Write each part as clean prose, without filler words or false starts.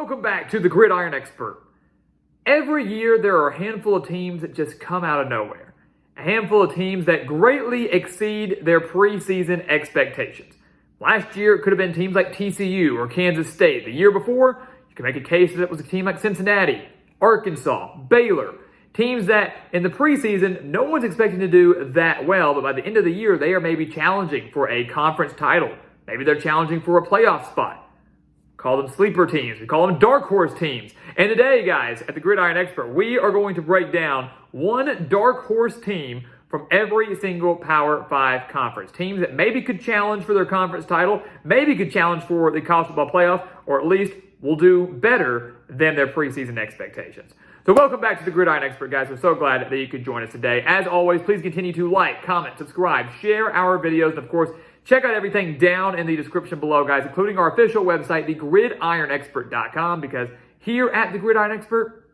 Welcome back to the Gridiron Expert. Every year there are a handful of teams that just come out of nowhere. A handful of teams that greatly exceed their preseason expectations. Last year it could have been teams like TCU or Kansas State. The year before, you could make a case that it was a team like Cincinnati, Arkansas, Baylor. Teams that in the preseason, no one's expecting to do that well, but by the end of the year, they are maybe challenging for a conference title. Maybe they're challenging for a playoff spot. Call them sleeper teams. We call them dark horse teams. And today, guys, at the Gridiron Expert, we are going to break down one dark horse team from every single Power 5 conference. Teams that maybe could challenge for their conference title, maybe could challenge for the college football playoff, or at least will do better than their preseason expectations. So welcome back to the Gridiron Expert, guys. We're so glad that you could join us today. As always, please continue to like, comment, subscribe, share our videos, and of course, check out everything down in the description below, guys, including our official website, thegridironexpert.com, because here at the Gridiron Expert,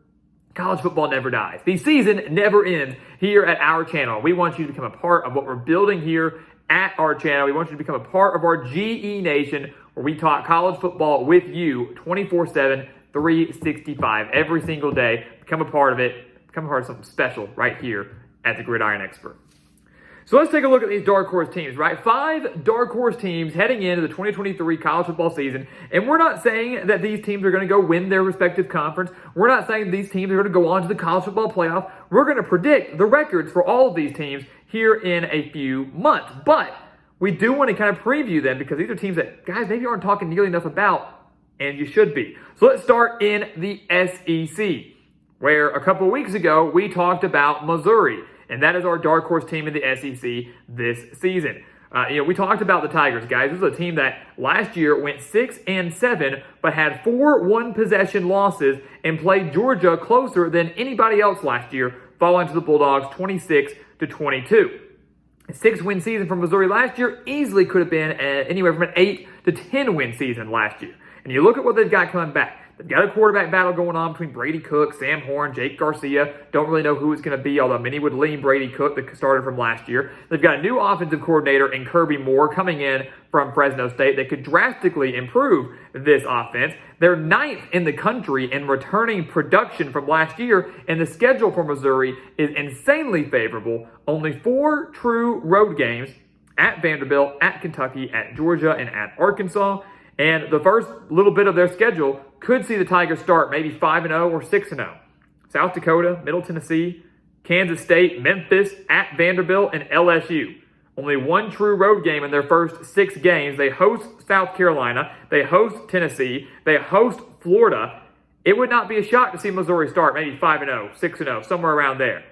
college football never dies. The season never ends here at our channel. We want you to become a part of what we're building here at our channel. We want you to become a part of our GE Nation, where we talk college football with you 24/7, 365, every single day. Become a part of it. Become a part of something special right here at the Gridiron Expert. So let's take a look at these dark horse teams, right? 5 dark horse teams heading into the 2023 college football season. And we're not saying that these teams are going to go win their respective conference. We're not saying these teams are going to go on to the college football playoff. We're going to predict the records for all of these teams here in a few months. But we do want to kind of preview them because these are teams that, guys, maybe aren't talking nearly enough about, and you should be. So let's start in the SEC, where a couple of weeks ago we talked about Missouri. And that is our dark horse team in the SEC this season. We talked about the Tigers, guys. This is a team that last year went 6-7, but had 4 one-possession losses and played Georgia closer than anybody else last year, falling to the Bulldogs 26-22. A 6-win season from Missouri last year easily could have been anywhere from an 8 to 10-win season last year. And you look at what they've got coming back. They've got a quarterback battle going on between Brady Cook, Sam Horn, Jake Garcia. Don't really know who it's going to be, although many would lean Brady Cook, that started from last year. They've got a new offensive coordinator in Kirby Moore coming in from Fresno State that could drastically improve this offense. They're 9th in the country in returning production from last year, and the schedule for Missouri is insanely favorable. Only 4 true road games at Vanderbilt, at Kentucky, at Georgia, and at Arkansas. And the first little bit of their schedule could see the Tigers start maybe 5-0 or 6-0. South Dakota, Middle Tennessee, Kansas State, Memphis, at Vanderbilt, and LSU. Only 1 true road game in their first 6 games. They host South Carolina. They host Tennessee. They host Florida. It would not be a shock to see Missouri start maybe 5-0, 6-0, somewhere around there.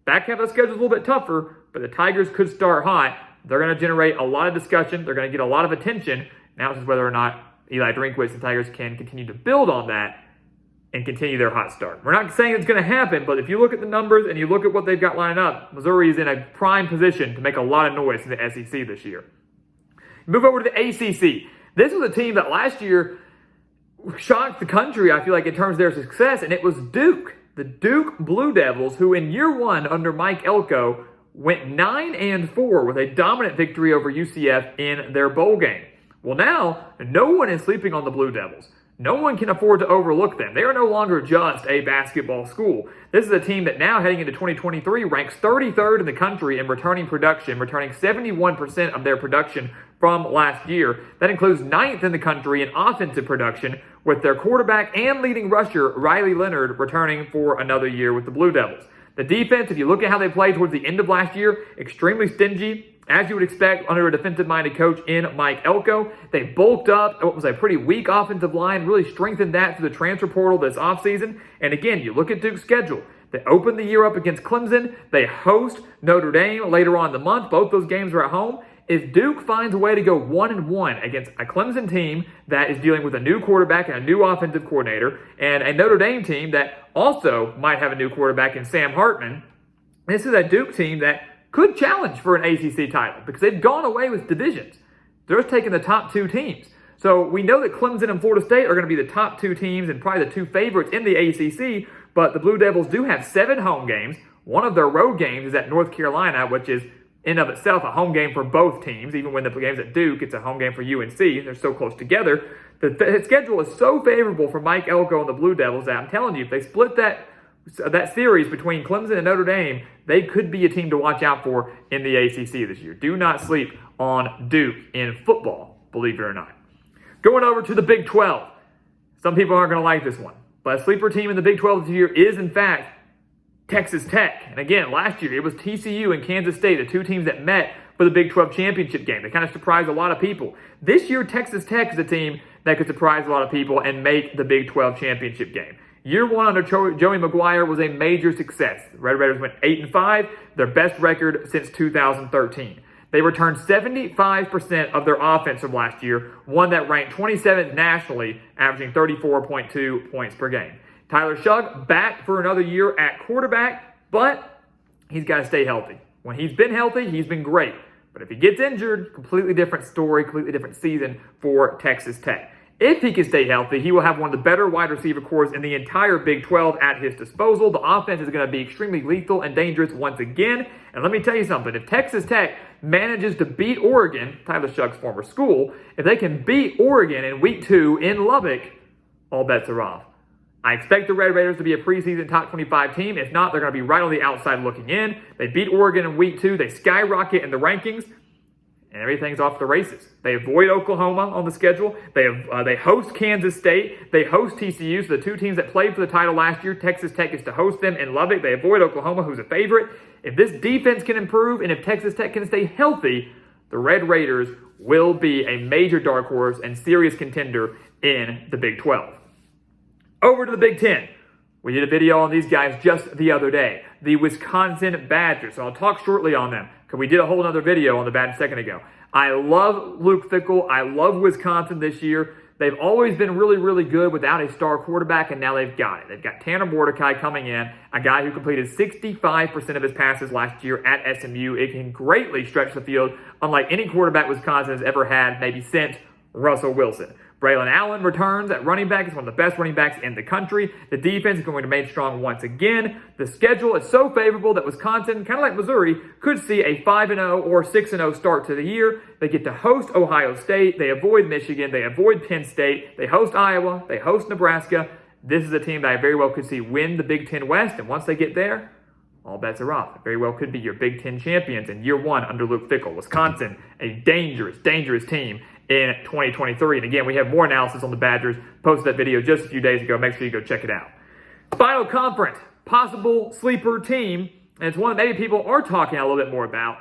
Back half of the schedule is a little bit tougher, but the Tigers could start hot. They're going to generate a lot of discussion. They're going to get a lot of attention. Now it's just whether or not Eli Drinkwitz and Tigers can continue to build on that and continue their hot start. We're not saying it's going to happen, but if you look at the numbers and you look at what they've got lined up, Missouri is in a prime position to make a lot of noise in the SEC this year. Move over to the ACC. This was a team that last year shocked the country, I feel like, in terms of their success, and it was Duke. The Duke Blue Devils, who in year 1 under Mike Elko went 9-4 with a dominant victory over UCF in their bowl game. Well, now, no one is sleeping on the Blue Devils. No one can afford to overlook them. They are no longer just a basketball school. This is a team that now, heading into 2023, ranks 33rd in the country in returning production, returning 71% of their production from last year. That includes 9th in the country in offensive production, with their quarterback and leading rusher, Riley Leonard, returning for another year with the Blue Devils. The defense, if you look at how they played towards the end of last year, extremely stingy, as you would expect under a defensive-minded coach in Mike Elko. They bulked up what was a pretty weak offensive line, really strengthened that through the transfer portal this offseason. And again, you look at Duke's schedule. They open the year up against Clemson. They host Notre Dame later on in the month. Both those games are at home. If Duke finds a way to go 1-1 against a Clemson team that is dealing with a new quarterback and a new offensive coordinator, and a Notre Dame team that also might have a new quarterback in Sam Hartman, this is a Duke team that could challenge for an ACC title because they've gone away with divisions. They're just taking the top 2 teams. So we know that Clemson and Florida State are going to be the top 2 teams and probably the 2 favorites in the ACC, but the Blue Devils do have 7 home games. One of their road games is at North Carolina, which is in of itself a home game for both teams. Even when the game's at Duke, it's a home game for UNC. They're so close together. The schedule is so favorable for Mike Elko and the Blue Devils that I'm telling you, if they split that series between Clemson and Notre Dame, they could be a team to watch out for in the ACC this year. Do not sleep on Duke in football, believe it or not. Going over to the Big 12. Some people aren't going to like this one, but a sleeper team in the Big 12 this year is, in fact, Texas Tech. And again, last year it was TCU and Kansas State, the two teams that met for the Big 12 championship game. They kind of surprised a lot of people. This year, Texas Tech is a team that could surprise a lot of people and make the Big 12 championship game. Year one under Joey McGuire was a major success. The Red Raiders went 8-5, their best record since 2013. They returned 75% of their offense from last year, one that ranked 27th nationally, averaging 34.2 points per game. Tyler Shugg back for another year at quarterback, but he's got to stay healthy. When he's been healthy, he's been great. But if he gets injured, completely different story, completely different season for Texas Tech. If he can stay healthy, he will have one of the better wide receiver corps in the entire Big 12 at his disposal. The offense is going to be extremely lethal and dangerous once again. And let me tell you something. If Texas Tech manages to beat Oregon, Tyler Shugg's former school, if they can beat Oregon in Week 2 in Lubbock, all bets are off. I expect the Red Raiders to be a preseason top 25 team. If not, they're going to be right on the outside looking in. They beat Oregon in Week 2. They skyrocket in the rankings. And everything's off the races. They avoid Oklahoma on the schedule. They host Kansas State. They host TCU. So the two teams that played for the title last year, Texas Tech is to host them in Lubbock. They avoid Oklahoma, who's a favorite. If this defense can improve and if Texas Tech can stay healthy, the Red Raiders will be a major dark horse and serious contender in the Big 12. Over to the Big 10. We did a video on these guys just the other day. The Wisconsin Badgers. So I'll talk shortly on them because we did a whole other video on the Badgers a second ago. I love Luke Fickell. I love Wisconsin this year. They've always been really, really good without a star quarterback, and now they've got it. They've got Tanner Mordecai coming in, a guy who completed 65% of his passes last year at SMU. It can greatly stretch the field, unlike any quarterback Wisconsin has ever had, maybe since Russell Wilson. Braylon Allen returns at running back. He's one of the best running backs in the country. The defense is going to remain strong once again. The schedule is so favorable that Wisconsin, kind of like Missouri, could see a 5-0 or 6-0 start to the year. They get to host Ohio State. They avoid Michigan. They avoid Penn State. They host Iowa. They host Nebraska. This is a team that I very well could see win the Big Ten West. And once they get there, all bets are off. It very well could be your Big Ten champions in year one under Luke Fickell. Wisconsin, a dangerous, dangerous team in 2023. And again, we have more analysis on the Badgers. Posted that video just a few days ago. Make sure you go check it out. Final conference, possible sleeper team, and it's one that maybe people are talking a little bit more about.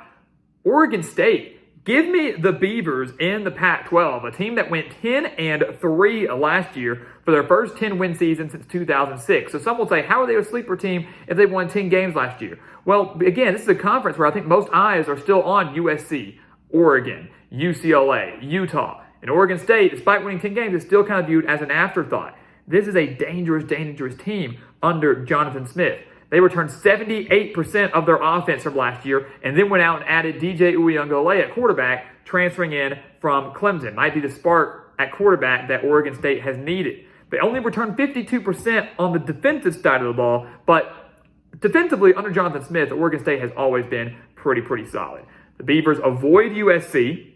Oregon State. Give me the Beavers in the Pac-12, a team that went 10-3 last year for their first 10-win season since 2006. So some will say, how are they a sleeper team if they won 10 games last year? Well, again, this is a conference where I think most eyes are still on USC, Oregon, UCLA, Utah. And Oregon State, despite winning 10 games, is still kind of viewed as an afterthought. This is a dangerous, dangerous team under Jonathan Smith. They returned 78% of their offense from last year and then went out and added DJ Uyunglele at quarterback, transferring in from Clemson. Might be the spark at quarterback that Oregon State has needed. They only returned 52% on the defensive side of the ball, but defensively, under Jonathan Smith, Oregon State has always been pretty solid. The Beavers avoid USC.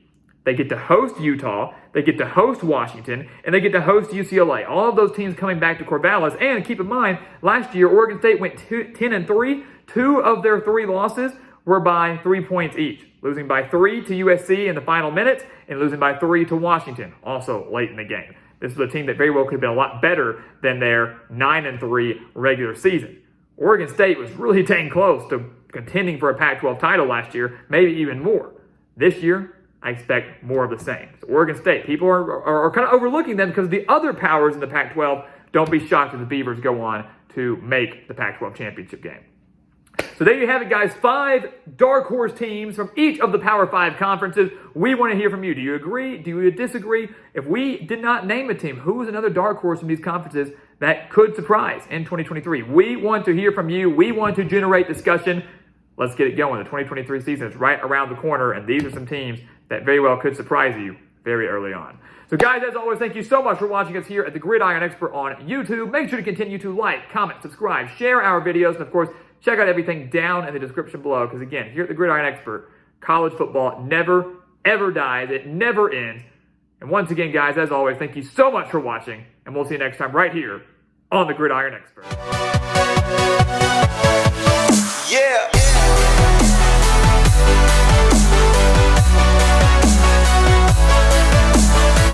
They get to host Utah. They get to host Washington. And they get to host UCLA. All of those teams coming back to Corvallis. And keep in mind, last year, Oregon State went 10-3. 2 of their 3 losses were by 3 points each. Losing by 3 to USC in the final minutes and losing by 3 to Washington, also late in the game. This was a team that very well could have been a lot better than their 9-3 regular season. Oregon State was really dang close to contending for a Pac-12 title last year, maybe even more. This year, I expect more of the same. So Oregon State, people are kind of overlooking them because the other powers in the Pac-12. Don't be shocked if the Beavers go on to make the Pac-12 championship game. So there you have it, guys. 5 dark horse teams from each of the Power 5 conferences. We want to hear from you. Do you agree? Do you disagree? If we did not name a team, who is another dark horse from these conferences that could surprise in 2023? We want to hear from you. We want to generate discussion. Let's get it going. The 2023 season is right around the corner, and these are some teams that very well could surprise you very early on. So guys, as always, thank you so much for watching us here at the Gridiron Expert on YouTube. Make sure to continue to like, comment, subscribe, share our videos, and of course, check out everything down in the description below, because again, here at the Gridiron Expert, College football never, ever dies. It never ends. And once again, guys, as always, thank you so much for watching, and we'll see you next time right here on the Gridiron Expert.